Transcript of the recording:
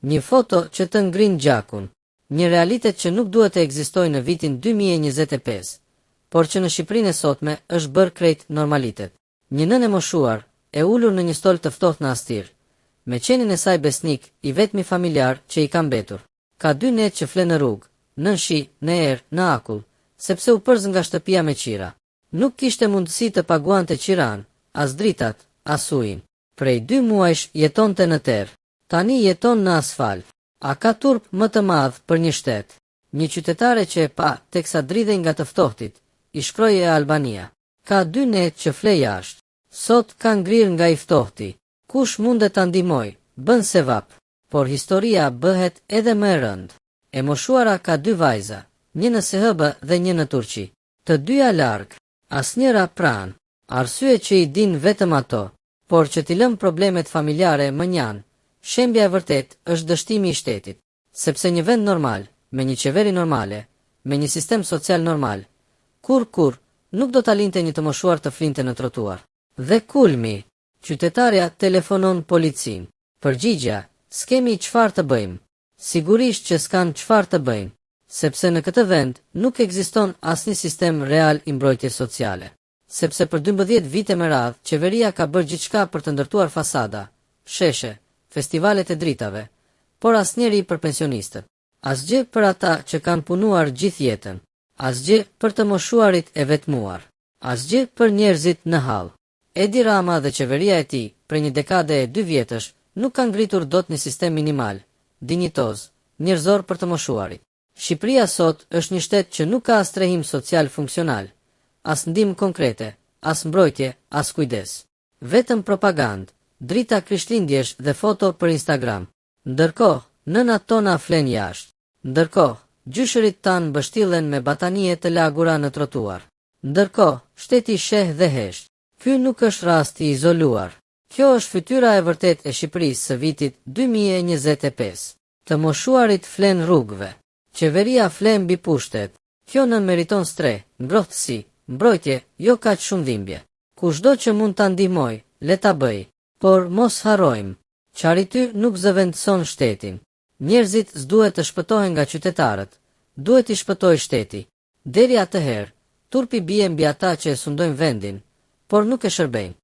Një foto që të ngrin gjakun. Një realitet që nuk duhet të ekzistojë në vitin 2025, por që në Shqipërinë e sotme është bërë krejt normalitet. Një nënë e moshuar, e ulur në një stol të ftohtë në Astir, me qenin e saj besnik, i vetmi familjar që i ka mbetur. Ka 2 net që fle në rrugë, nën shi, në erë, në akull, sepse u përz nga shtëpia me qira. Nuk kishte mundësi të paguante qiran, as dritat, as ujin. Prej 2 muajsh jetonte në terr. Tani jeton në asfalt. A ka turp më të madh për një shtet? Një qytetare që e pa teksa dridhej nga të ftohtit, i shkroi e Albania. Ka 2 net që fle jashtë. Sot ka ngrirë nga i ftohti. Kush mundet ta ndihmoj, bën sevap. Por historia bëhet edhe më e rëndë. E moshuara ka 2 vajza, një në SHB dhe një në Turqi. Të dyja larg, asnjëra pranë. Arsye që i din vetëm ato, por që t'i lëm problemet familjare më njanë. Shembja e vërtet është dështimi i shtetit, sepse një vend normal, me një qeveri normale, me një sistem social normal, kur nuk do ta linte një të moshuar të flinte në trotuar. Dhe kulmi, qytetarja telefonon policin. Përgjigja, s'kemi çfarë të bëjmë. Sigurisht që s'kan çfarë të bëjmë, sepse në këtë vend nuk ekziston asnjë sistem real i mbrojtjes sociale. Sepse për 12 vite me radhë, qeveria ka bërë gjithçka për të ndërtuar fasada, sheshe, festivalet e dritave, por asnjëri për pensionistët. Asgjë për ata që kanë punuar gjithë jetën, asgjë për të moshuarit e vetmuar, asgjë për njerëzit në hall. Edi Rama dhe qeveria e tij, për një dekade e 2 vjetësh, nuk kanë ngritur dot një sistem minimal, dinjitoz, njerëzor për të moshuarit. Shqipëria sot është një shtet që nuk ka as trehim social funksional, as ndihmë konkrete, as mbrojtje, as kujdes. Vetëm propagandë, drita krishtlindjesh dhe foto për Instagram. Ndërkohë, nënat tona flen jashtë. Ndërkohë, gjyshërit tanë mbështillen me batanie të lagura në trotuar. Ndërkohë, shteti sheh dhe hesht. Ky nuk është rast i izoluar. Kjo është fytyra e vërtet e Shqipërisë së vitit 2025. Të moshuarit flen rrugëve. Qeveria flen mbi pushtet. Kjo nën meriton stre, ngrohtësi, mbrojtje, jo kaq shumë dhimbje. Kushdo që mund ta ndihmoj, le ta bëj. Por mos harrojmë, qarity nuk zëvendëson shtetin. Njerëzit s'duhet të shpëtohen nga qytetarët, duhet i shpëtojë shteti. Deri atëherë, turpi bie mbi ata që e sundojnë vendin, por nuk e shërbejnë.